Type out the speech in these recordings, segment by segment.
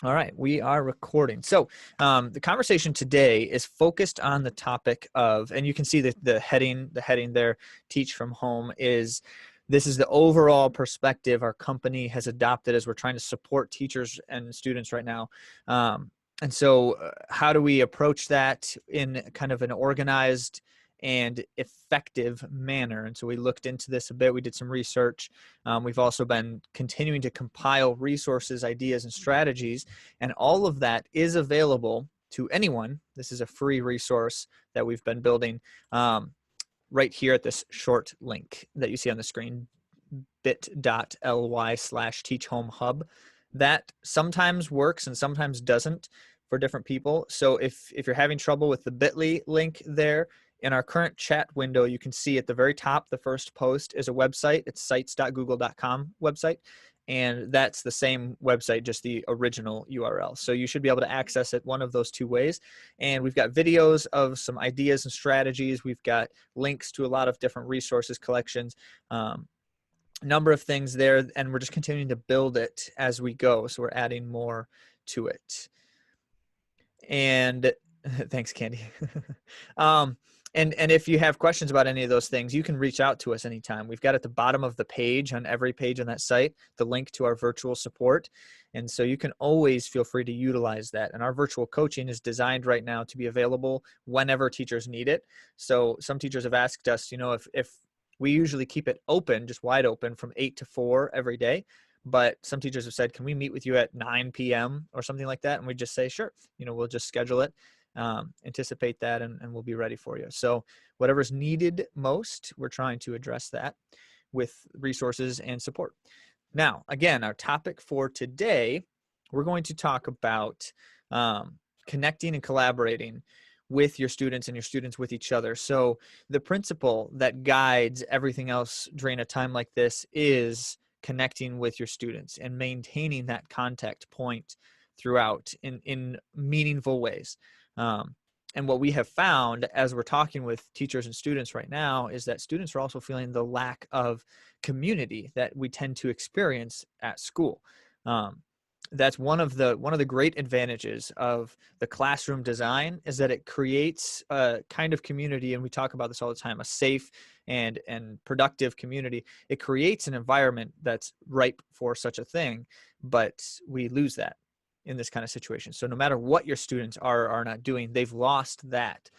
All right, we are recording. So the conversation today is focused on the topic of, and you can see that the heading there, teach from home, this is the overall perspective our company has adopted as we're trying to support teachers and students right now. And so how do we approach that in kind of an organized and effective manner? And so we looked into this a bit. We did some research. We've also been continuing to compile resources, ideas, and strategies, and all of that is available to anyone. This is a free resource that we've been building right here at this short link that you see on the screen, bit.ly/teachhomehub. That sometimes works and sometimes doesn't for different people. So if you're having trouble with the bit.ly link there, in our current chat window, you can see at the very top, the first post is a website. It's sites.google.com website. And that's the same website, just the original URL. So you should be able to access it one of those two ways. And we've got videos of some ideas and strategies. We've got links to a lot of different resources, collections, number of things there. And we're just continuing to build it as we go. So we're adding more to it. And thanks, Candy. And if you have questions about any of those things, you can reach out to us anytime. We've got at the bottom of the page, on every page on that site, the link to our virtual support. And so you can always feel free to utilize that. And our virtual coaching is designed right now to be available whenever teachers need it. So some teachers have asked us, if we usually keep it open, just wide open from 8 to 4 every day. But some teachers have said, can we meet with you at 9 p.m. or something like that? And we just say, sure, we'll just schedule it. Anticipate that and we'll be ready for you. So whatever's needed most, we're trying to address that with resources and support. Now, again, our topic for today, we're going to talk about connecting and collaborating with your students and your students with each other. So the principle that guides everything else during a time like this is connecting with your students and maintaining that contact point throughout in meaningful ways. And what we have found as we're talking with teachers and students right now is that students are also feeling the lack of community that we tend to experience at school. That's one of the great advantages of the classroom design is that it creates a kind of community, and we talk about this all the time, a safe and productive community. It creates an environment that's ripe for such a thing, but we lose that in this kind of situation. So no matter what your students are not doing, they've lost that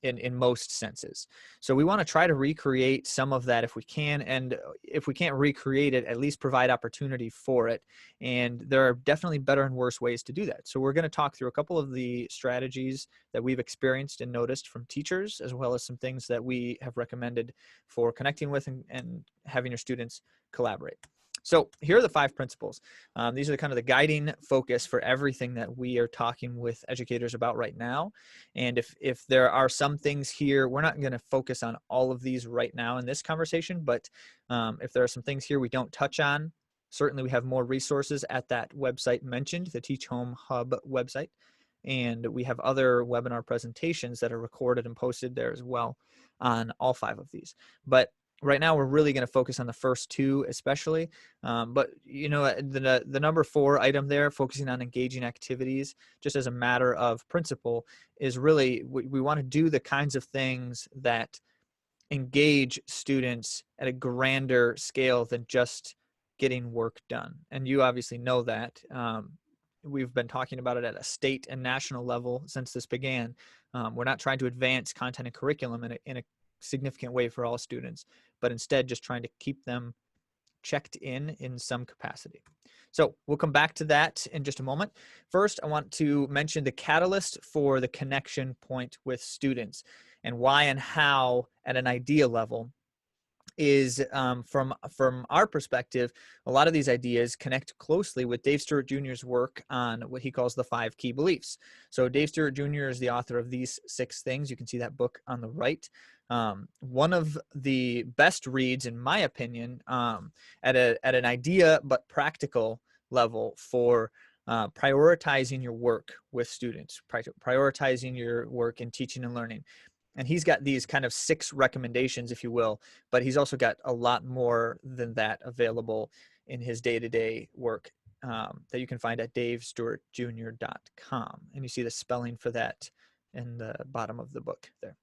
in most senses. So we want to try to recreate some of that if we can. And if we can't recreate it, at least provide opportunity for it. And there are definitely better and worse ways to do that. So we're going to talk through a couple of the strategies that we've experienced and noticed from teachers, as well as some things that we have recommended for connecting with and having your students collaborate. So here are the 5 principles. These are kind of the guiding focus for everything that we are talking with educators about right now. And if there are some things here, we're not going to focus on all of these right now in this conversation, but if there are some things here we don't touch on, certainly we have more resources at that website mentioned, the Teach Home Hub website. And we have other webinar presentations that are recorded and posted there as well on all 5 of these. But right now, we're really going to focus on the first 2 especially. But, the number 4 item there, focusing on engaging activities, just as a matter of principle, is really we want to do the kinds of things that engage students at a grander scale than just getting work done. And you obviously know that. We've been talking about it at a state and national level since this began. We're not trying to advance content and curriculum in a significant way for all students, but instead just trying to keep them checked in some capacity. So we'll come back to that in just a moment. First, I want to mention the catalyst for the connection point with students and why and how at an idea level is from our perspective, a lot of these ideas connect closely with Dave Stewart Jr.'s work on what he calls the 5 key beliefs. So Dave Stewart Jr. is the author of these 6 things. You can see that book on the right. One of the best reads, in my opinion, at an idea but practical level for prioritizing your work with students, prioritizing your work in teaching and learning. And he's got these kind of 6 recommendations, if you will, but he's also got a lot more than that available in his day-to-day work. that you can find at davestewartjr.com. And you see the spelling for that in the bottom of the book there.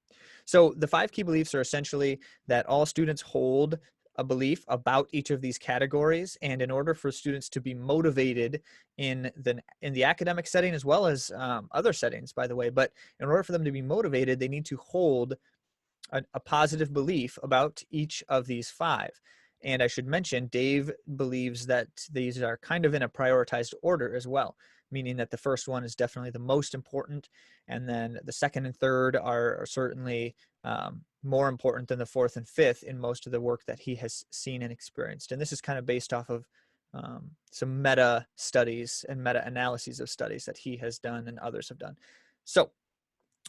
So the 5 key beliefs are essentially that all students hold a belief about each of these categories, and in order for students to be motivated in the academic setting as well as other settings, by the way, but in order for them to be motivated, they need to hold a positive belief about each of these 5. And I should mention, Dave believes that these are kind of in a prioritized order as well, meaning that the first one is definitely the most important, and then the second and third are certainly more important than the fourth and fifth in most of the work that he has seen and experienced. And this is kind of based off of some meta studies and meta analyses of studies that he has done and others have done. So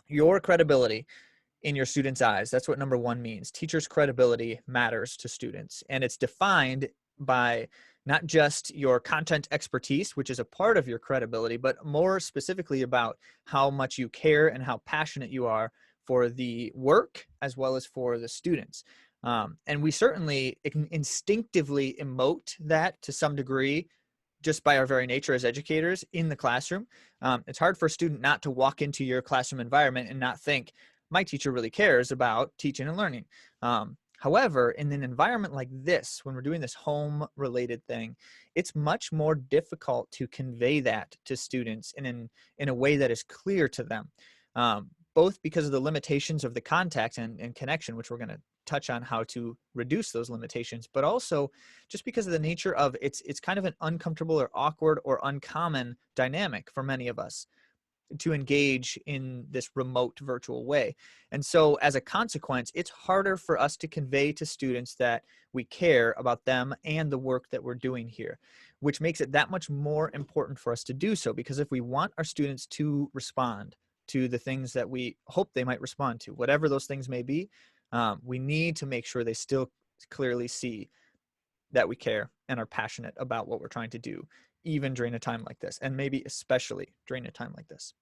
your credibility in your students' eyes, that's what number 1 means. Teachers' credibility matters to students, and it's defined by not just your content expertise, which is a part of your credibility, but more specifically about how much you care and how passionate you are for the work as well as for the students. And we certainly instinctively emote that to some degree just by our very nature as educators in the classroom. It's hard for a student not to walk into your classroom environment and not think, my teacher really cares about teaching and learning. However, in an environment like this, when we're doing this home related thing, it's much more difficult to convey that to students in a way that is clear to them, both because of the limitations of the contact and connection, which we're going to touch on how to reduce those limitations, but also just because of the nature of it's kind of an uncomfortable or awkward or uncommon dynamic for many of us to engage in this remote virtual way. And so as a consequence, it's harder for us to convey to students that we care about them and the work that we're doing here, which makes it that much more important for us to do so, because if we want our students to respond to the things that we hope they might respond to, whatever those things may be, we need to make sure they still clearly see that we care and are passionate about what we're trying to do, even during a time like this, and maybe especially during a time like this.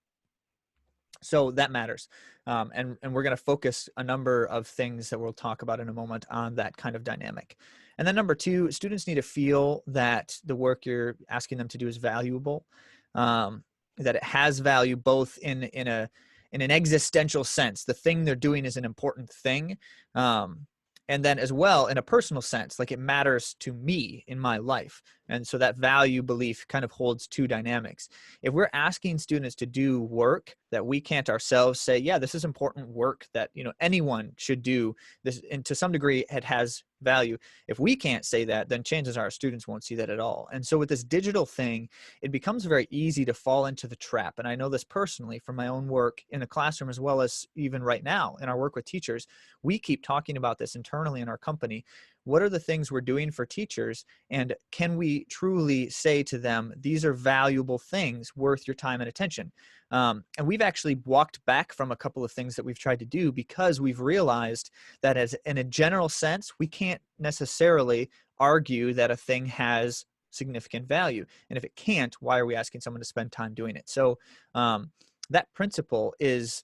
So that matters. And we're going to focus a number of things that we'll talk about in a moment on that kind of dynamic. And then number 2, students need to feel that the work you're asking them to do is valuable, that it has value both in an existential sense. The thing they're doing is an important thing. And then as well, in a personal sense, like it matters to me in my life. And so that value belief kind of holds 2 dynamics. If we're asking students to do work that we can't ourselves say, yeah, this is important work that, you know, anyone should do this, and to some degree it has value. If we can't say that, then chances are our students won't see that at all. And so with this digital thing, it becomes very easy to fall into the trap. And I know this personally from my own work in the classroom, as well as even right now in our work with teachers. We keep talking about this internally in our company. What are the things we're doing for teachers? And can we truly say to them, these are valuable things worth your time and attention? And we've actually walked back from a couple of things that we've tried to do because we've realized that as in a general sense, we can't necessarily argue that a thing has significant value. And if it can't, why are we asking someone to spend time doing it? So that principle is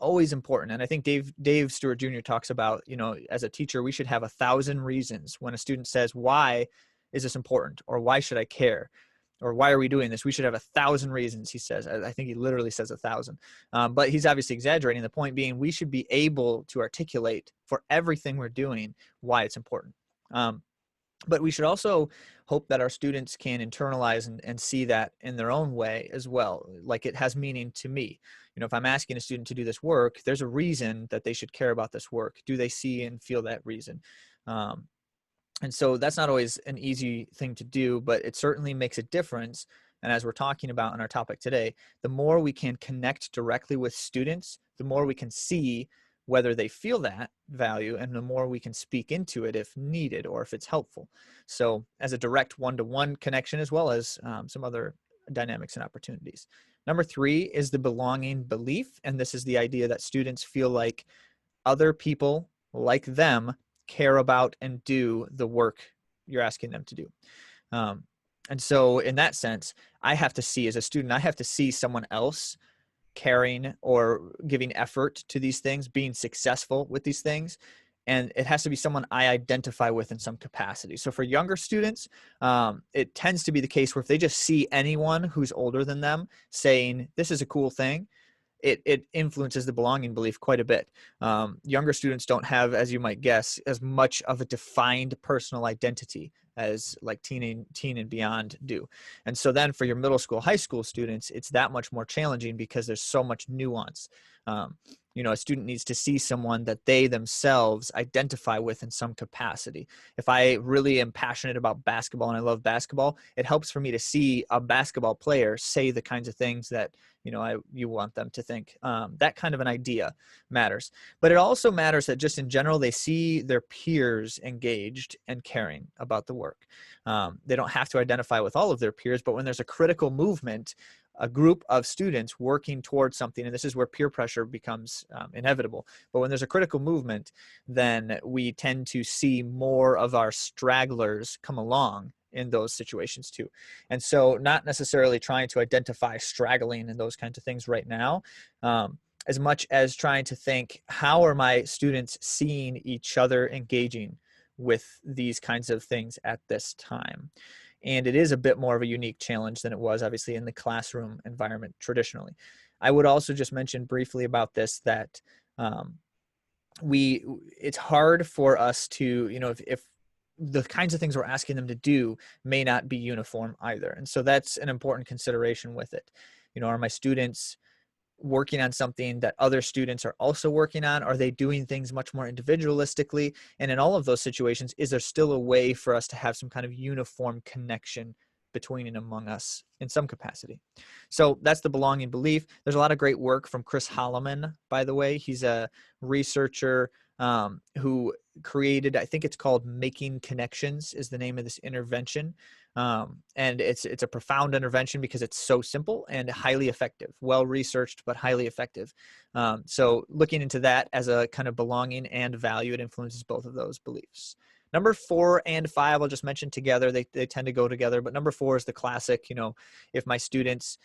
always important. And I think Dave Stewart Jr. talks about, you know, as a teacher, we should have 1,000 reasons when a student says, why is this important? Or why should I care? Or why are we doing this? We should have 1,000 reasons, he says. I think he literally says 1,000. But he's obviously exaggerating. The point being, we should be able to articulate for everything we're doing why it's important. But we should also hope that our students can internalize and see that in their own way as well. Like it has meaning to me. You know, if I'm asking a student to do this work, there's a reason that they should care about this work. Do they see and feel that reason? And so that's not always an easy thing to do, but it certainly makes a difference. And as we're talking about in our topic today, the more we can connect directly with students, the more we can see whether they feel that value, and the more we can speak into it if needed or if it's helpful. So as a direct one-to-one connection, as well as some other dynamics and opportunities. Number 3 is the belonging belief. And this is the idea that students feel like other people like them care about and do the work you're asking them to do. And so in that sense, I have to see, as a student, I have to see someone else caring or giving effort to these things, being successful with these things. and it has to be someone I identify with in some capacity. So for younger students, it tends to be the case where if they just see anyone who's older than them saying, this is a cool thing, it influences the belonging belief quite a bit. Younger students don't have, as you might guess, as much of a defined personal identity as like teen and beyond do. And so then for your middle school, high school students, it's that much more challenging because there's so much nuance. A student needs to see someone that they themselves identify with in some capacity. If I really am passionate about basketball and I love basketball, it helps for me to see a basketball player say the kinds of things that you want them to think. That kind of an idea matters. But it also matters that just in general, they see their peers engaged and caring about the work. They don't have to identify with all of their peers, but when there's a critical movement, a group of students working towards something, and this is where peer pressure becomes inevitable, but when there's a critical movement, then we tend to see more of our stragglers come along in those situations too. And so not necessarily trying to identify straggling and those kinds of things right now, as much as trying to think, how are my students seeing each other engaging with these kinds of things at this time? And it is a bit more of a unique challenge than it was obviously in the classroom environment traditionally. I would also just mention briefly about this that it's hard for us to, if the kinds of things we're asking them to do may not be uniform either. And so that's an important consideration with it. Are my students working on something that other students are also working on? Are they doing things much more individualistically? And in all of those situations, is there still a way for us to have some kind of uniform connection between and among us in some capacity? So that's the belonging belief. There's a lot of great work from Chris Holloman, by the way. He's a researcher who created, I think it's called Making Connections is the name of this intervention. And it's a profound intervention because it's so simple and highly effective, well-researched, but highly effective. So looking into that as a kind of belonging and value, it influences both of those beliefs. Number 4 and 5, I'll just mention together. They tend to go together, but number 4 is the classic, if my students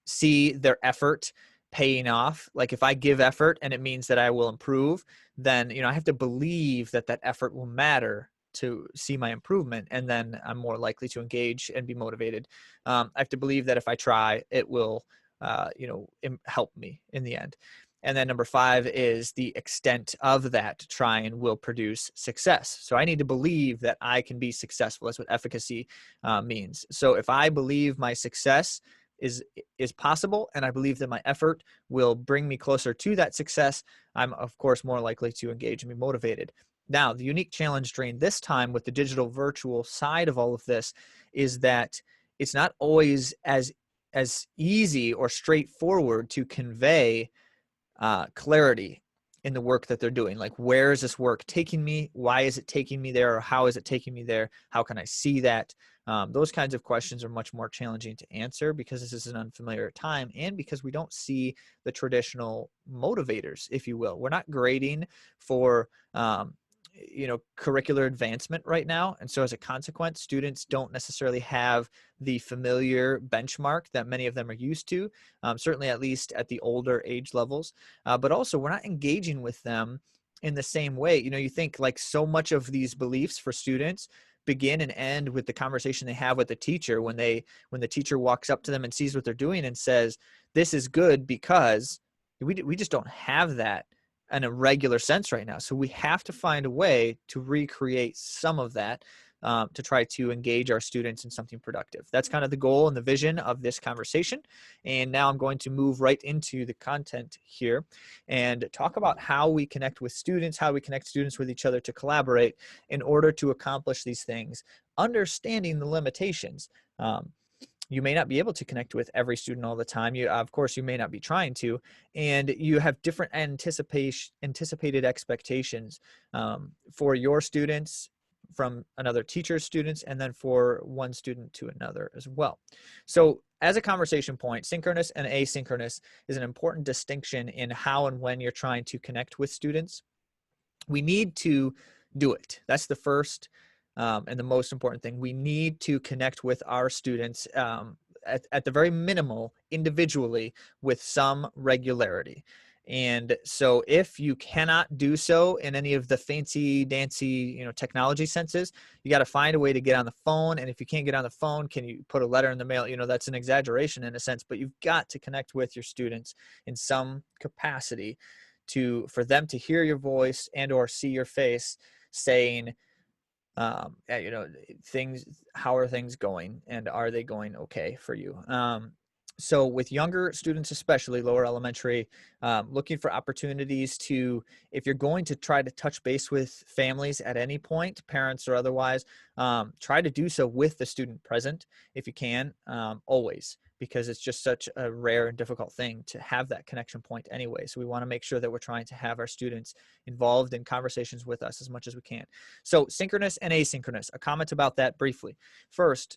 see their effort paying off, like if I give effort and it means that I will improve, then, I have to believe that that effort will matter to see my improvement, and then I'm more likely to engage and be motivated. I have to believe that if I try, it will, help me in the end. And then number 5 is the extent of that trying will produce success. So I need to believe that I can be successful. That's what efficacy means. So if I believe my success is possible, and I believe that my effort will bring me closer to that success, I'm of course more likely to engage and be motivated. Now, the unique challenge during this time with the digital virtual side of all of this is that it's not always as easy or straightforward to convey clarity in the work that they're doing. Like, where is this work taking me? Why is it taking me there? Or how is it taking me there? How can I see that? Those kinds of questions are much more challenging to answer because this is an unfamiliar time and because we don't see the traditional motivators, if you will. We're not grading for curricular advancement right now. And so as a consequence, students don't necessarily have the familiar benchmark that many of them are used to, certainly at least at the older age levels. But also we're not engaging with them in the same way. You think like so much of these beliefs for students begin and end with the conversation they have with the teacher when the teacher walks up to them and sees what they're doing and says, this is good because we just don't have that in a regular sense right now. So we have to find a way to recreate some of that to try to engage our students in something productive. That's kind of the goal and the vision of this conversation. And now I'm going to move right into the content here and talk about how we connect with students, how we connect students with each other to collaborate in order to accomplish these things, understanding the limitations. You may not be able to connect with every student all the time. Of course, you may not be trying to, and you have different anticipated expectations for your students from another teacher's students, and then for one student to another as well. So as a conversation point, synchronous and asynchronous is an important distinction in how and when you're trying to connect with students. We need to do it. That's the first and the most important thing. We need to connect with our students at the very minimal individually with some regularity. And so if you cannot do so in any of the fancy dancy, technology senses, you got to find a way to get on the phone. And if you can't get on the phone, can you put a letter in the mail? That's an exaggeration in a sense, but you've got to connect with your students in some capacity for them to hear your voice and or see your face saying, things, how are things going, and are they going okay for you? So with younger students, especially lower elementary, looking for opportunities to, if you're going to try to touch base with families at any point, parents or otherwise, try to do so with the student present if you can, always, because it's just such a rare and difficult thing to have that connection point anyway. So we want to make sure that we're trying to have our students involved in conversations with us as much as we can. So synchronous and asynchronous, a comment about that briefly. First,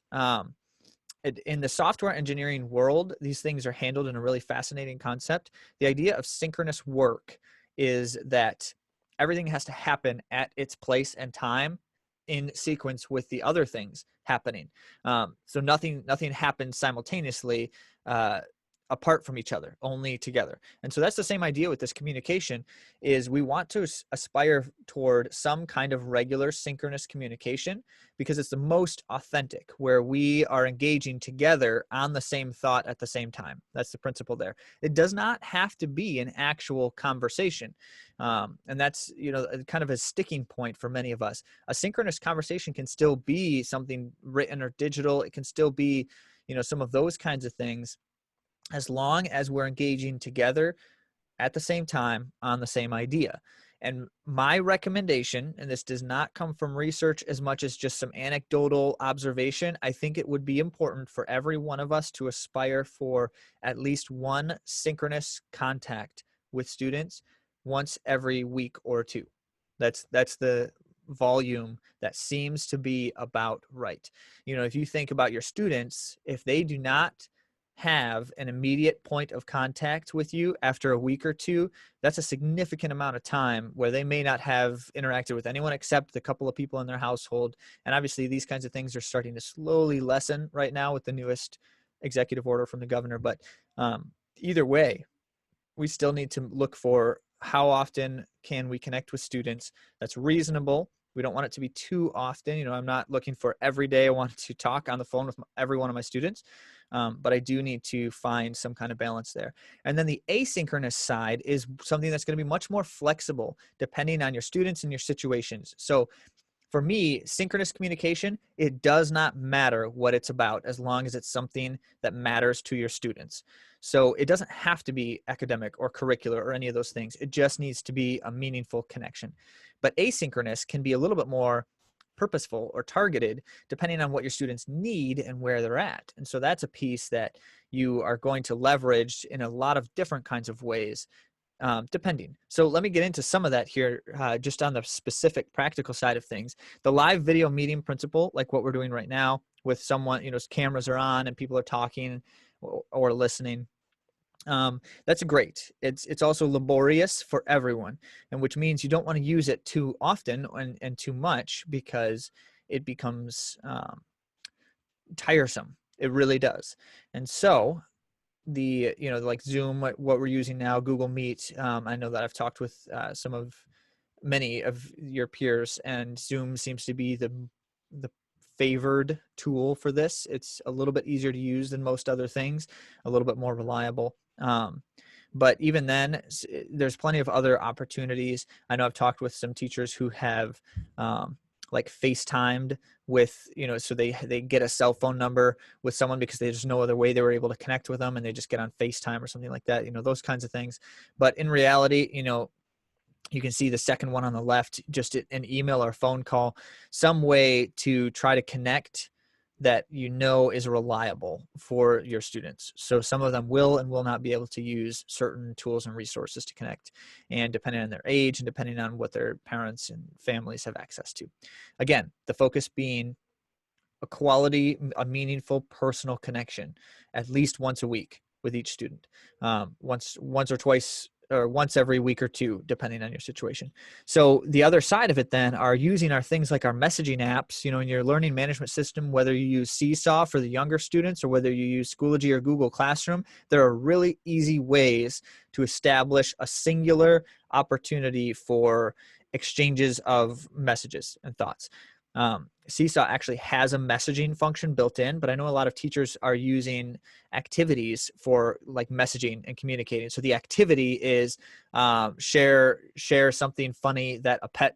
in the software engineering world, these things are handled in a really fascinating concept. The idea of synchronous work is that everything has to happen at its place and time in sequence with the other things happening. So nothing happens simultaneously apart from each other, only together. And so that's the same idea with this communication, is we want to aspire toward some kind of regular synchronous communication because it's the most authentic, where we are engaging together on the same thought at the same time. That's the principle there. It does not have to be an actual conversation. And that's, kind of a sticking point for many of us. A synchronous conversation can still be something written or digital. It can still be, some of those kinds of things, as long as we're engaging together at the same time on the same idea. And my recommendation, and this does not come from research as much as just some anecdotal observation, I think it would be important for every one of us to aspire for at least one synchronous contact with students once every week or two. That's the volume that seems to be about right. If you think about your students, if they do not have an immediate point of contact with you after a week or two, that's a significant amount of time where they may not have interacted with anyone except the couple of people in their household. And obviously these kinds of things are starting to slowly lessen right now with the newest executive order from the governor. But either way, we still need to look for how often can we connect with students that's reasonable. We don't want it to be too often. I'm not looking for every day I want to talk on the phone with every one of my students, but I do need to find some kind of balance there. And then the asynchronous side is something that's going to be much more flexible depending on your students and your situations. So for me, synchronous communication, it does not matter what it's about as long as it's something that matters to your students. So it doesn't have to be academic or curricular or any of those things. It just needs to be a meaningful connection. But asynchronous can be a little bit more purposeful or targeted depending on what your students need and where they're at. And so that's a piece that you are going to leverage in a lot of different kinds of ways, depending. So let me get into some of that here, just on the specific practical side of things. The live video meeting principle, like what we're doing right now with someone, cameras are on and people are talking or listening. That's great. It's also laborious for everyone, and which means you don't want to use it too often and too much, because it becomes tiresome. It really does. And so like Zoom, what we're using now, Google Meet, I know that I've talked with many of your peers, and Zoom seems to be the favored tool for this. It's a little bit easier to use than most other things, a little bit more reliable. But even then, there's plenty of other opportunities. I know I've talked with some teachers who have like FaceTimed with, so they get a cell phone number with someone because there's no other way they were able to connect with them, and they just get on FaceTime or something like that, those kinds of things. But in reality, you can see the second one on the left, just an email or phone call, some way to try to connect that is reliable for your students. So some of them will and will not be able to use certain tools and resources to connect, and depending on their age and depending on what their parents and families have access to. Again, the focus being a meaningful personal connection at least once a week with each student. Once or twice or once every week or two, depending on your situation. So the other side of it then are using our things like our messaging apps, in your learning management system, whether you use Seesaw for the younger students or whether you use Schoology or Google Classroom, there are really easy ways to establish a singular opportunity for exchanges of messages and thoughts. Seesaw actually has a messaging function built in, but I know a lot of teachers are using activities for like messaging and communicating. So the activity is share something funny that a pet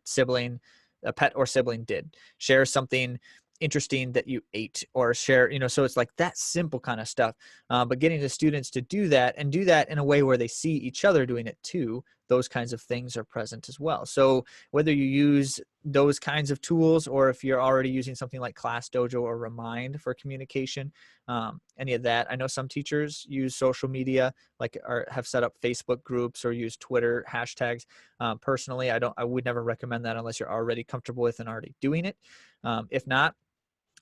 or sibling did. Share something interesting that you ate, or share, so it's like that simple kind of stuff. But getting the students to do that and do that in a way where they see each other doing it too, those kinds of things are present as well. So whether you use those kinds of tools, or if you're already using something like Class Dojo or Remind for communication, any of that. I know some teachers use social media, like have set up Facebook groups or use Twitter hashtags. Personally, I would never recommend that unless you're already comfortable with and already doing it. If not,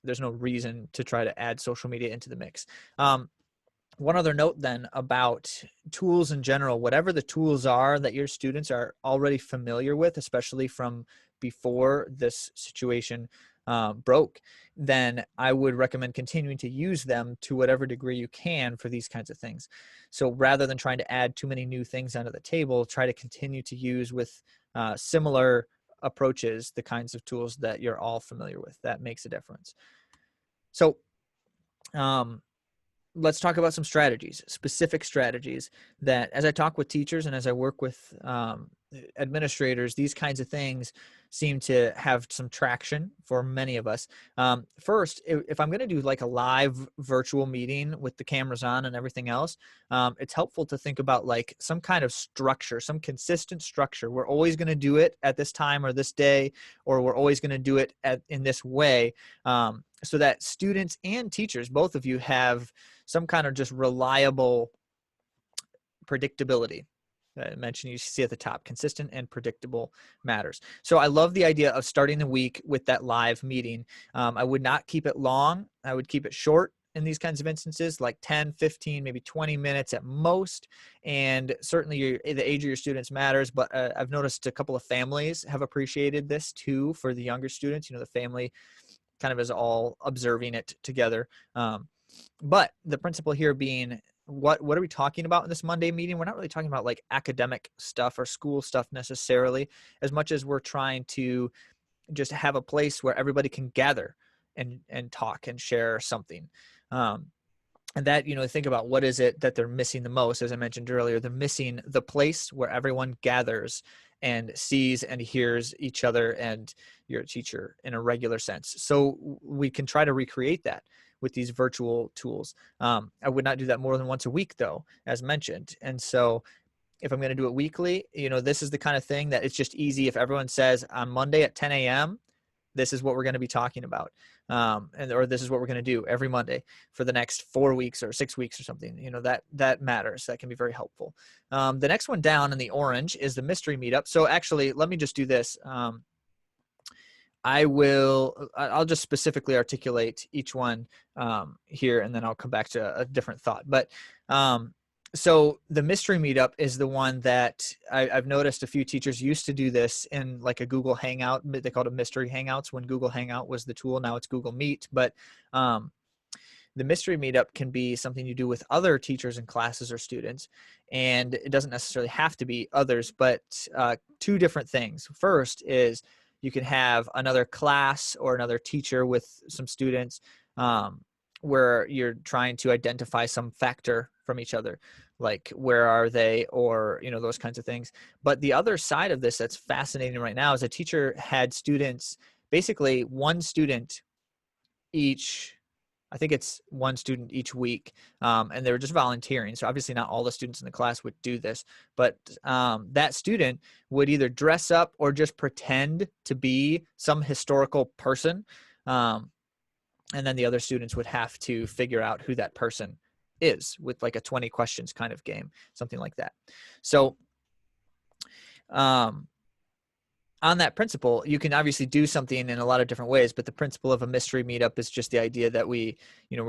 there's no reason to try to add social media into the mix. One other note then about tools in general, whatever the tools are that your students are already familiar with, especially from before this situation broke, then I would recommend continuing to use them to whatever degree you can for these kinds of things. So rather than trying to add too many new things onto the table, try to continue to use with similar approaches the kinds of tools that you're all familiar with. That makes a difference. So let's talk about some strategies, specific strategies that, as I talk with teachers and as I work with administrators, these kinds of things seem to have some traction for many of us. First, if I'm going to do like a live virtual meeting with the cameras on and everything else, it's helpful to think about like some kind of structure, some consistent structure. We're always going to do it at this time or this day, or we're always going to do it in this way, so that students and teachers, both of you, have some kind of just reliable predictability. I mentioned, you see at the top, consistent and predictable matters. So I love the idea of starting the week with that live meeting. I would not keep it long. I would keep it short in these kinds of instances, like 10, 15, maybe 20 minutes at most. And certainly the age of your students matters, but I've noticed a couple of families have appreciated this too for the younger students. The family kind of is all observing it together. But the principle here being, what are we talking about in this Monday meeting? We're not really talking about like academic stuff or school stuff necessarily, as much as we're trying to just have a place where everybody can gather and talk and share something. And that, think about what is it that they're missing the most. As I mentioned earlier, they're missing the place where everyone gathers and sees and hears each other and your teacher in a regular sense. So we can try to recreate that with these virtual tools. I would not do that more than once a week though, as mentioned. And so if I'm going to do it weekly, this is the kind of thing that it's just easy. If everyone says on Monday at 10 a.m., this is what we're going to be talking about. Or this is what we're going to do every Monday for the next 4 weeks or 6 weeks or something, that matters. That can be very helpful. The next one down in the orange is the mystery meetup. So actually, let me just do this. I'll just specifically articulate each one here, and then I'll come back to a different thought. But so the mystery meetup is the one that I've noticed a few teachers used to do this in like a Google Hangout. They called it mystery hangouts when Google Hangout was the tool. Now it's Google Meet. But the mystery meetup can be something you do with other teachers and classes or students. And it doesn't necessarily have to be others, but two different things. First is you can have another class or another teacher with some students where you're trying to identify some factor from each other, like where are they, or those kinds of things. But the other side of this that's fascinating right now is a teacher had students, basically one student each, I think it's one student each week, and they were just volunteering. So obviously not all the students in the class would do this, but that student would either dress up or just pretend to be some historical person. And then the other students would have to figure out who that person is with like a 20 questions kind of game, something like that. So on that principle, you can obviously do something in a lot of different ways, but the principle of a mystery meetup is just the idea that we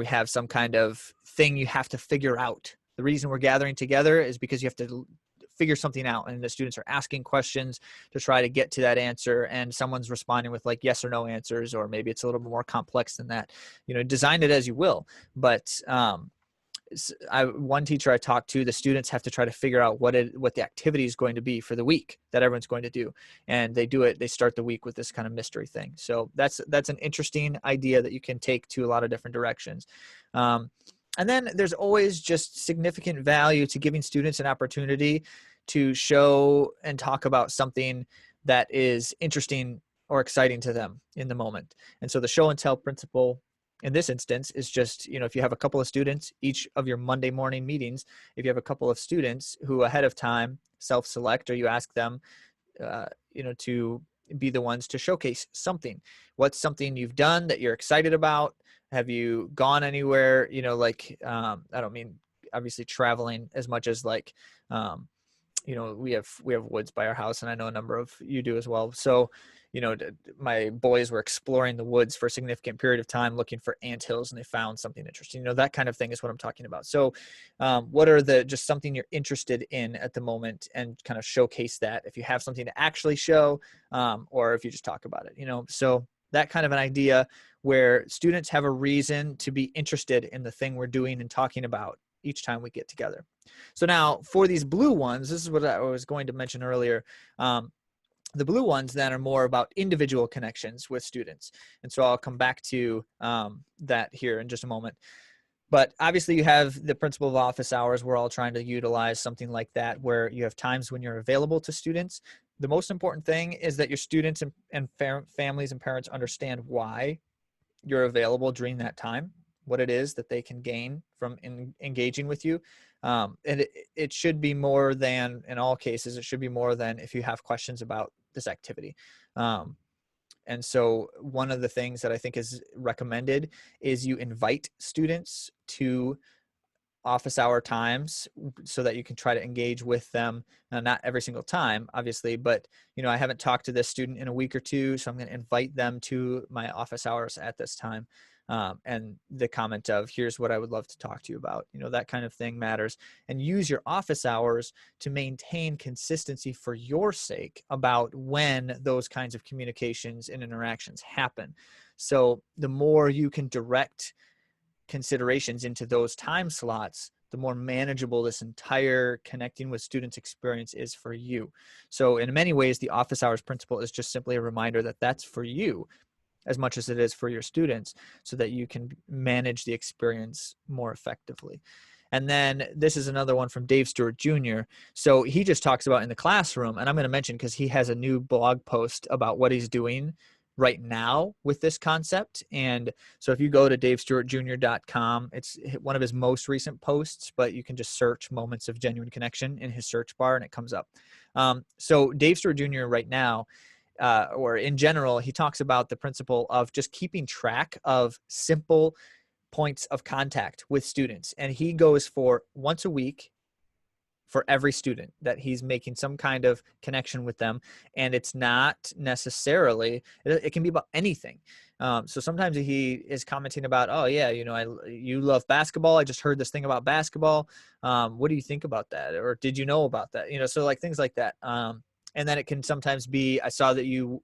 have some kind of thing you have to figure out. The reason we're gathering together is because you have to figure something out, and the students are asking questions to try to get to that answer, and someone's responding with like yes or no answers, or maybe it's a little bit more complex than that. Design it as you will, but one teacher I talked to, the students have to try to figure out what the activity is going to be for the week that everyone's going to do. And they start the week with this kind of mystery thing. So that's an interesting idea that you can take to a lot of different directions. And then there's always just significant value to giving students an opportunity to show and talk about something that is interesting or exciting to them in the moment. And so the show and tell principle in this instance is just, if you have a couple of students, each of your Monday morning meetings, if you have a couple of students who ahead of time self-select, or you ask them, to be the ones to showcase something. What's something you've done that you're excited about? Have you gone anywhere? I don't mean obviously traveling as much as like, we have woods by our house, and I know a number of you do as well. So, my boys were exploring the woods for a significant period of time looking for anthills, and they found something interesting. That kind of thing is what I'm talking about. So what are just something you're interested in at the moment, and kind of showcase that if you have something to actually show, or if you just talk about it, so that kind of an idea where students have a reason to be interested in the thing we're doing and talking about each time we get together. So now for these blue ones, this is what I was going to mention earlier. The blue ones then are more about individual connections with students. And so I'll come back to that here in just a moment. But obviously you have the principle of office hours. We're all trying to utilize something like that, where you have times when you're available to students. The most important thing is that your students and families and parents understand why you're available during that time, what it is that they can gain from engaging with you. And it should be more than, in all cases, it should be more than if you have questions about this activity. And so one of the things that I think is recommended is you invite students to office hour times so that you can try to engage with them. Not every single time, obviously, but I haven't talked to this student in a week or two, so I'm going to invite them to my office hours at this time. And the comment of, here's what I would love to talk to you about, that kind of thing matters. And use your office hours to maintain consistency for your sake about when those kinds of communications and interactions happen. So the more you can direct considerations into those time slots, the more manageable this entire connecting with students experience is for you. So in many ways, the office hours principle is just simply a reminder that that's for you as much as it is for your students, so that you can manage the experience more effectively. And then this is another one from Dave Stewart Jr. So he just talks about in the classroom, and I'm going to mention because he has a new blog post about what he's doing right now with this concept. And so if you go to davestewartjr.com, it's one of his most recent posts, but you can just search Moments of Genuine Connection in his search bar and it comes up. So Dave Stewart Jr. right now, or in general, he talks about the principle of just keeping track of simple points of contact with students. And he goes for once a week for every student, that he's making some kind of connection with them. And it's not necessarily, it can be about anything. So sometimes he is commenting about, oh yeah, you love basketball. I just heard this thing about basketball. What do you think about that? Or did you know about that? So like things like that. And then it can sometimes be, I saw that you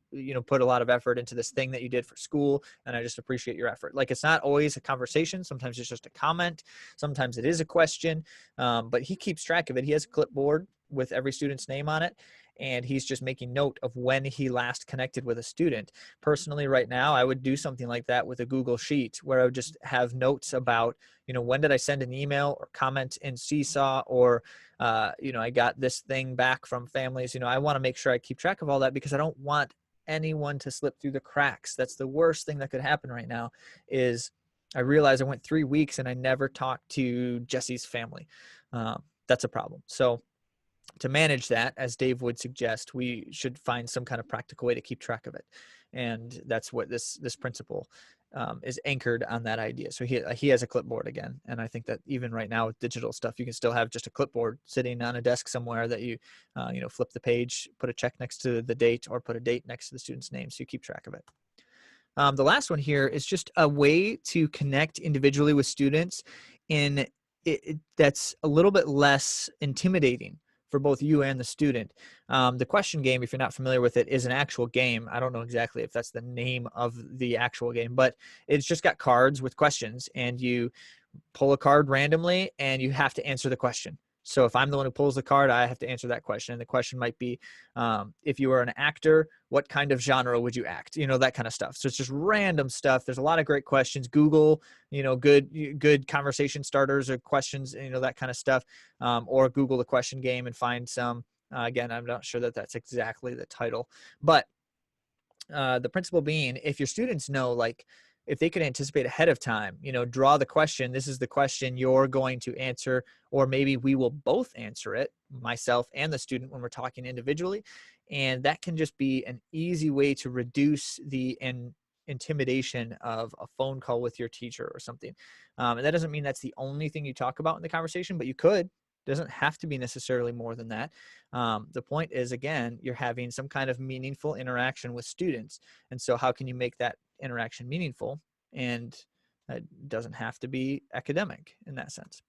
put a lot of effort into this thing that you did for school, and I just appreciate your effort. Like, it's not always a conversation. Sometimes it's just a comment. Sometimes it is a question, but he keeps track of it. He has a clipboard with every student's name on it, and he's just making note of when he last connected with a student. Personally, right now, I would do something like that with a Google Sheet, where I would just have notes about, when did I send an email or comment in Seesaw, or I got this thing back from families. I want to make sure I keep track of all that, because I don't want anyone to slip through the cracks. That's the worst thing that could happen right now. Is I realized I went 3 weeks and I never talked to Jesse's family. That's a problem. So to manage that, as Dave would suggest, we should find some kind of practical way to keep track of it. And that's what this principle is anchored on, that idea. So he has a clipboard again. And I think that even right now with digital stuff, you can still have just a clipboard sitting on a desk somewhere that you, flip the page, put a check next to the date, or put a date next to the student's name, so you keep track of it. The last one here is just a way to connect individually with students that's a little bit less intimidating for both you and the student. The question game, if you're not familiar with it, is an actual game. I don't know exactly if that's the name of the actual game, but it's just got cards with questions, and you pull a card randomly and you have to answer the question. So if I'm the one who pulls the card, I have to answer that question. And the question might be, if you were an actor, what kind of genre would you act? You know, that kind of stuff. So it's just random stuff. There's a lot of great questions. Google, you know, good conversation starters or questions, you know, that kind of stuff. Or Google the question game and find some. Again, I'm not sure that that's exactly the title, but the principle being, if your students know, like, if they could anticipate ahead of time, you know, draw the question, this is the question you're going to answer, or maybe we will both answer it, myself and the student, when we're talking individually. And that can just be an easy way to reduce the intimidation of a phone call with your teacher or something. And that doesn't mean that's the only thing you talk about in the conversation, but you could. Doesn't have to be necessarily more than that. The point is, again, you're having some kind of meaningful interaction with students. And so how can you make that interaction meaningful? And it doesn't have to be academic in that sense.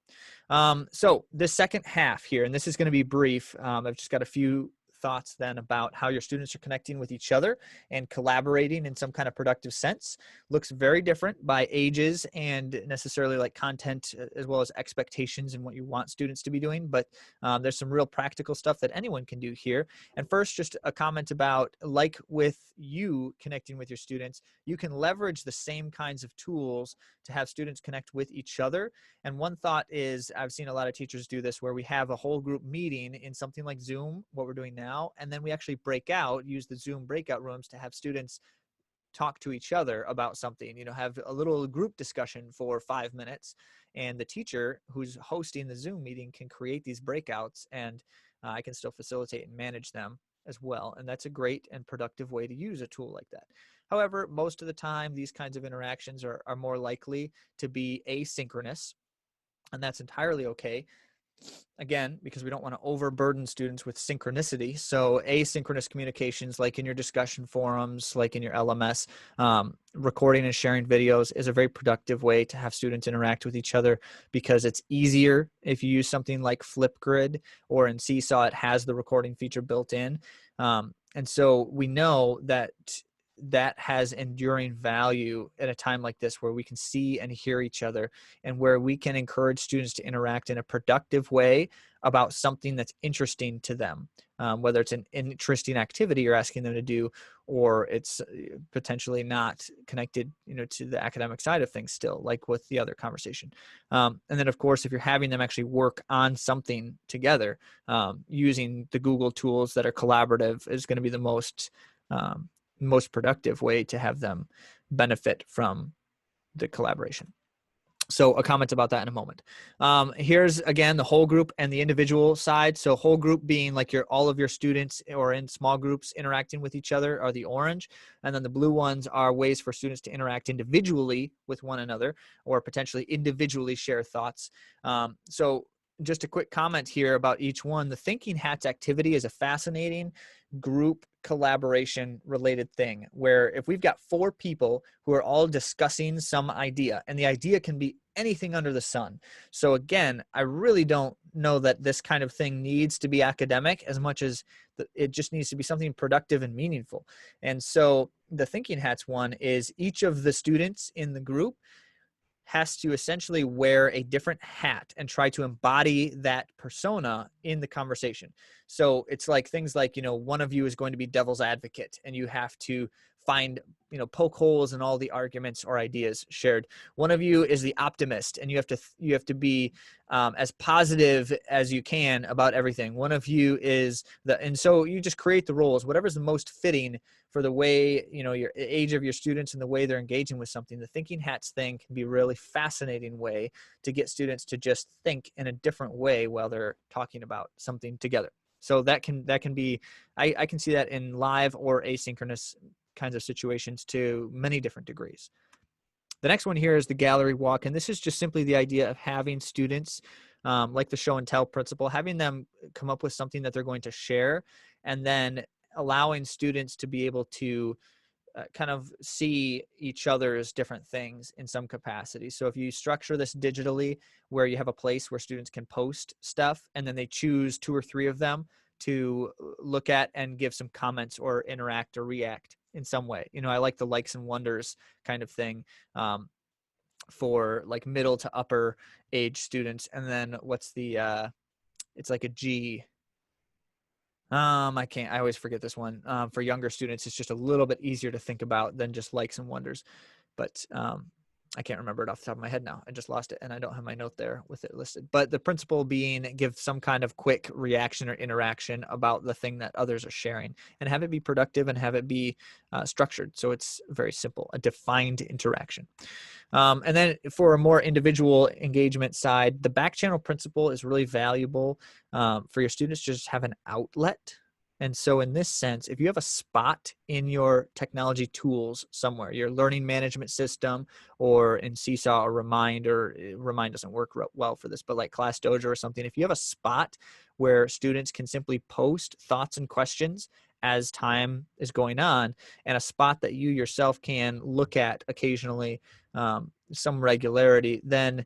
So the second half here, and this is going to be brief. I've just got a few thoughts then about how your students are connecting with each other and collaborating in some kind of productive sense. Looks very different by ages and necessarily like content, as well as expectations and what you want students to be doing. But there's some real practical stuff that anyone can do here. And first, just a comment about, like with you connecting with your students, you can leverage the same kinds of tools to have students connect with each other. And one thought is, I've seen a lot of teachers do this, where we have a whole group meeting in something like Zoom, what we're doing now, and then we actually break out, use the Zoom breakout rooms to have students talk to each other about something, you know, have a little group discussion for 5 minutes, and the teacher who's hosting the Zoom meeting can create these breakouts, and I can still facilitate and manage them as well. And that's a great and productive way to use a tool like that. However, most of the time, these kinds of interactions are more likely to be asynchronous, and that's entirely okay. Again, because we don't want to overburden students with synchronicity. So asynchronous communications, like in your discussion forums, like in your LMS, recording and sharing videos is a very productive way to have students interact with each other, because it's easier if you use something like Flipgrid, or in Seesaw, it has the recording feature built in. And so we know that that has enduring value at a time like this, where we can see and hear each other, and where we can encourage students to interact in a productive way about something that's interesting to them, whether it's an interesting activity you're asking them to do, or it's potentially not connected, you know, to the academic side of things still, like with the other conversation. And then, of course, if you're having them actually work on something together, using the Google tools that are collaborative is going to be the most productive way to have them benefit from the collaboration. So a comment about that in a moment. Here's again the whole group and the individual side. So whole group being like all of your students, or in small groups interacting with each other, are the orange, and then the blue ones are ways for students to interact individually with one another, or potentially individually share thoughts. So just a quick comment here about each one. The Thinking Hats activity is a fascinating group collaboration related thing, where if we've got 4 people who are all discussing some idea, and the idea can be anything under the sun. So again, I really don't know that this kind of thing needs to be academic as much as it just needs to be something productive and meaningful. And so the Thinking Hats one is, each of the students in the group has to essentially wear a different hat and try to embody that persona in the conversation. So it's like things like, you know, one of you is going to be devil's advocate, and you have to find, you know, poke holes in all the arguments or ideas shared. One of you is the optimist, and you have to be as positive as you can about everything. One of you is and so you just create the roles, whatever's the most fitting for the way, you know, your age of your students and the way they're engaging with something. The Thinking Hats thing can be a really fascinating way to get students to just think in a different way while they're talking about something together. So that can be, I can see that in live or asynchronous kinds of situations to many different degrees. The next one here is the gallery walk, and this is just simply the idea of having students, like the show and tell principle, having them come up with something that they're going to share, and then allowing students to be able to kind of see each other's different things in some capacity. So if you structure this digitally, where you have a place where students can post stuff and then they choose 2 or 3 of them to look at and give some comments or interact or react in some way. You know, I like the likes and wonders kind of thing for like middle to upper age students. And then what's the, it's like a G. I always forget this one. For younger students, it's just a little bit easier to think about than just likes and wonders. But I can't remember it off the top of my head now. I just lost it and I don't have my note there with it listed. But the principle being give some kind of quick reaction or interaction about the thing that others are sharing and have it be productive and have it be structured. So it's very simple, a defined interaction. And then for a more individual engagement side, the back channel principle is really valuable for your students to just have an outlet. And so in this sense, if you have a spot in your technology tools somewhere, your learning management system, or in Seesaw or Remind doesn't work well for this, but like Class Dojo or something, if you have a spot where students can simply post thoughts and questions as time is going on, and a spot that you yourself can look at occasionally, some regularity, then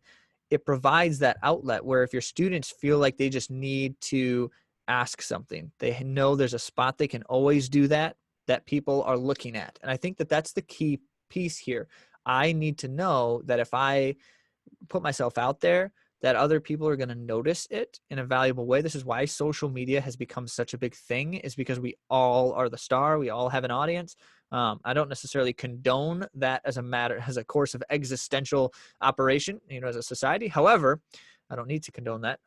it provides that outlet where if your students feel like they just need to ask something, they know there's a spot they can always do that people are looking at. And I think that that's the key piece here. I need to know that if I put myself out there, that other people are going to notice it in a valuable way. This is why social media has become such a big thing, is because we all are the star. We all have an audience. I don't necessarily condone that as a course of existential operation, you know, as a society. However, I don't need to condone that.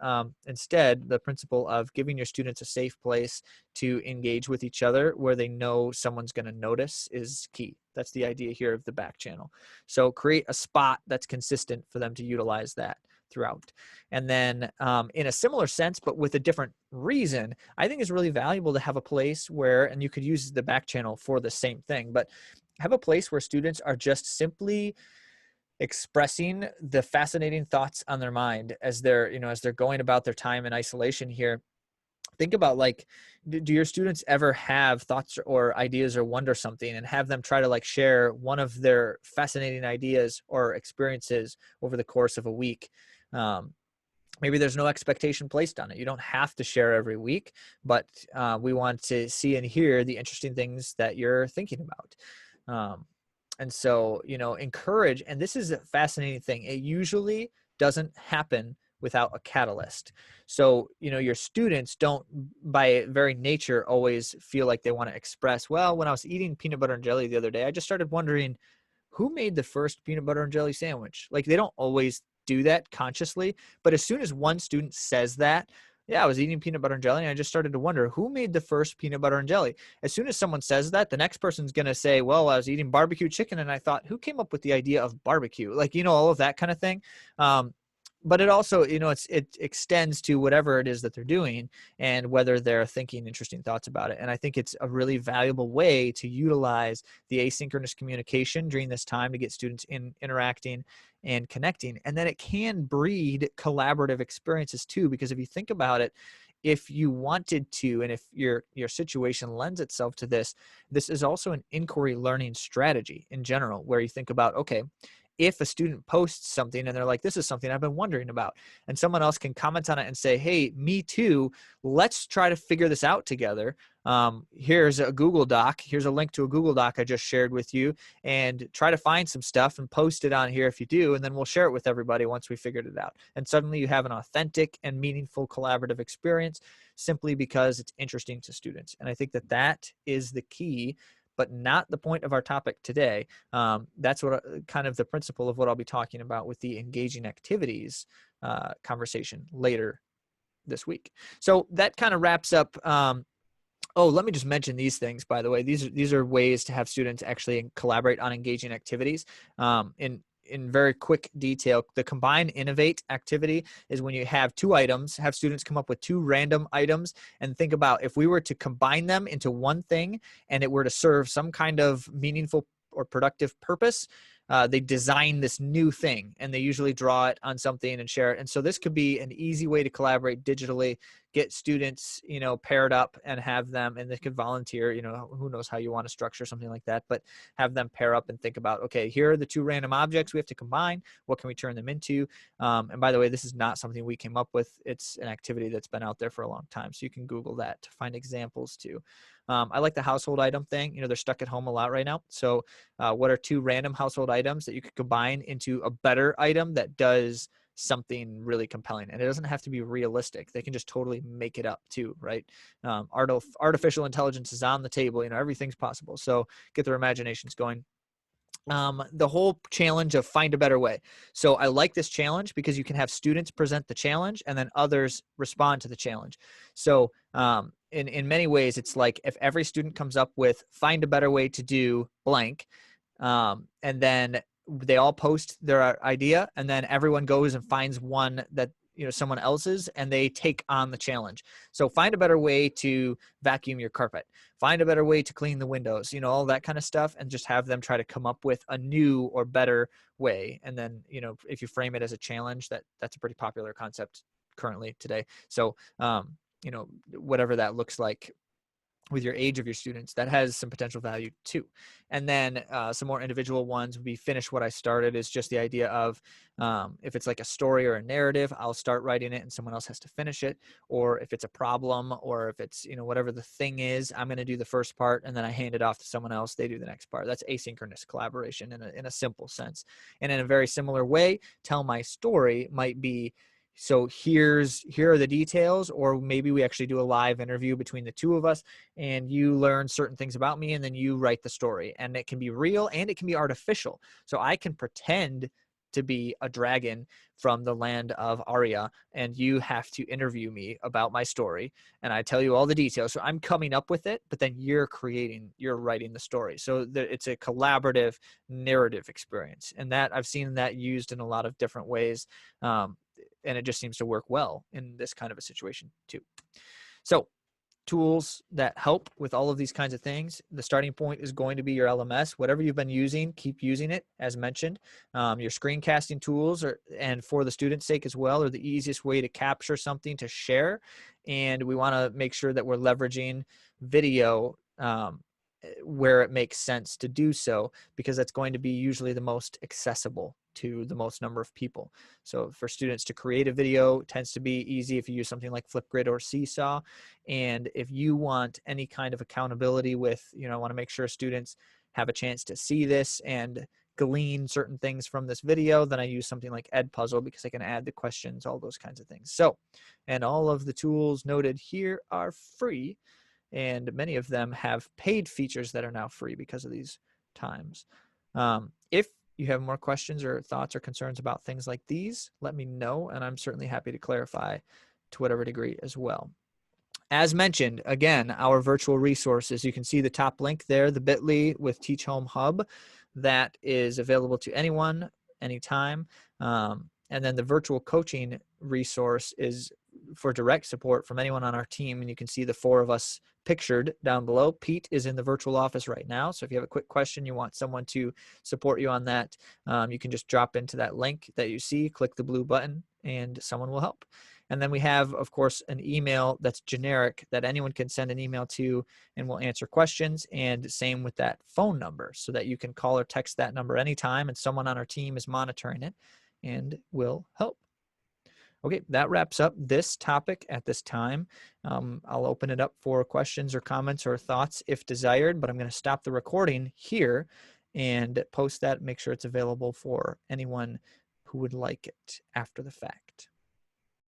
Instead, the principle of giving your students a safe place to engage with each other where they know someone's going to notice is key. That's the idea here of the back channel. So create a spot that's consistent for them to utilize that throughout. And then in a similar sense, but with a different reason, I think it's really valuable to have a place where, and you could use the back channel for the same thing, but have a place where students are just simply expressing the fascinating thoughts on their mind as they're going about their time in isolation here. Think about, like, do your students ever have thoughts or ideas or wonder something and have them try to like share one of their fascinating ideas or experiences over the course of a week? Maybe there's no expectation placed on it. You don't have to share every week, but we want to see and hear the interesting things that you're thinking about. And so, you know, encourage, and this is a fascinating thing. It usually doesn't happen without a catalyst. So, you know, your students don't, by very nature, always feel like they want to express, well, when I was eating peanut butter and jelly the other day, I just started wondering who made the first peanut butter and jelly sandwich. Like, they don't always do that consciously, but as soon as one student says that, yeah, I was eating peanut butter and jelly, and I just started to wonder who made the first peanut butter and jelly. As soon as someone says that, the next person's going to say, well, I was eating barbecue chicken, and I thought, who came up with the idea of barbecue? Like, you know, all of that kind of thing. But it also, you know, it extends to whatever it is that they're doing and whether they're thinking interesting thoughts about it. And I think it's a really valuable way to utilize the asynchronous communication during this time to get students interacting and connecting. And then it can breed collaborative experiences too, because if you think about it, if you wanted to, and if your situation lends itself to this, this is also an inquiry learning strategy in general, where you think about, okay, if a student posts something and they're like, this is something I've been wondering about, and someone else can comment on it and say, hey, me too, let's try to figure this out together. Here's a Google Doc. Here's a link to a Google Doc I just shared with you, and try to find some stuff and post it on here if you do, and then we'll share it with everybody once we figured it out. And suddenly you have an authentic and meaningful collaborative experience simply because it's interesting to students. And I think that that is the key, but not the point of our topic today. That's what kind of the principle of what I'll be talking about with the engaging activities conversation later this week. So that kind of wraps up. Oh, let me just mention these things, by the way. These are ways to have students actually collaborate on engaging activities. In very quick detail, the combine innovate activity is when you have 2 items, have students come up with 2 random items, and think about if we were to combine them into one thing and it were to serve some kind of meaningful or productive purpose, they design this new thing, and they usually draw it on something and share it. And so this could be an easy way to collaborate digitally, get students, paired up and have them, and they could volunteer, who knows how you want to structure something like that, but have them pair up and think about, okay, here are the two random objects we have to combine. What can we turn them into? And by the way, this is not something we came up with. It's an activity that's been out there for a long time. So you can Google that to find examples too. I like the household item thing. They're stuck at home a lot right now. So what are two random household items that you could combine into a better item that does something really compelling? And it doesn't have to be realistic. They can just totally make it up too, right? Artificial intelligence is on the table. Everything's possible. So get their imaginations going. The whole challenge of find a better way. So I like this challenge because you can have students present the challenge and then others respond to the challenge. So in many ways, it's like if every student comes up with find a better way to do blank, and then they all post their idea, and then everyone goes and finds one that someone else's, and they take on the challenge. So find a better way to vacuum your carpet, find a better way to clean the windows, all that kind of stuff, and just have them try to come up with a new or better way. And then if you frame it as a challenge, that's a pretty popular concept currently today. So whatever that looks like with your age of your students, that has some potential value too. And then some more individual ones would be finish what I started, is just the idea of if it's like a story or a narrative, I'll start writing it and someone else has to finish it. Or if it's a problem, or if it's, whatever the thing is, I'm going to do the first part and then I hand it off to someone else. They do the next part. That's asynchronous collaboration in a simple sense. And in a very similar way, tell my story might be, so here are the details, or maybe we actually do a live interview between the two of us and you learn certain things about me and then you write the story. And it can be real and it can be artificial. So I can pretend to be a dragon from the land of Arya, and you have to interview me about my story, and I tell you all the details. So I'm coming up with it, but then you're writing the story. So it's a collaborative narrative experience, and that I've seen that used in a lot of different ways. And it just seems to work well in this kind of a situation too. So tools that help with all of these kinds of things. The starting point is going to be your LMS. Whatever you've been using, keep using it, as mentioned. Your screencasting tools and for the student's sake as well, are the easiest way to capture something to share. And we want to make sure that we're leveraging video where it makes sense to do so, because that's going to be usually the most accessible to the most number of people. So for students to create a video tends to be easy if you use something like Flipgrid or Seesaw. And if you want any kind of accountability with, I want to make sure students have a chance to see this and glean certain things from this video, then I use something like Edpuzzle because I can add the questions, all those kinds of things. So, and all of the tools noted here are free, and many of them have paid features that are now free because of these times. If you have more questions or thoughts or concerns about things like these, let me know, and I'm certainly happy to clarify to whatever degree as well. As mentioned, again, our virtual resources, you can see the top link there, the bit.ly with Teach Home Hub, that is available to anyone, anytime. And then the virtual coaching resource is for direct support from anyone on our team. And you can see the four of us pictured down below. Pete is in the virtual office right now. So if you have a quick question, you want someone to support you on that, you can just drop into that link that you see, click the blue button, and someone will help. And then we have, of course, an email that's generic that anyone can send an email to, and we'll answer questions. And same with that phone number, so that you can call or text that number anytime, and someone on our team is monitoring it and will help. Okay, that wraps up this topic at this time. I'll open it up for questions or comments or thoughts if desired, but I'm going to stop the recording here and post that, make sure it's available for anyone who would like it after the fact.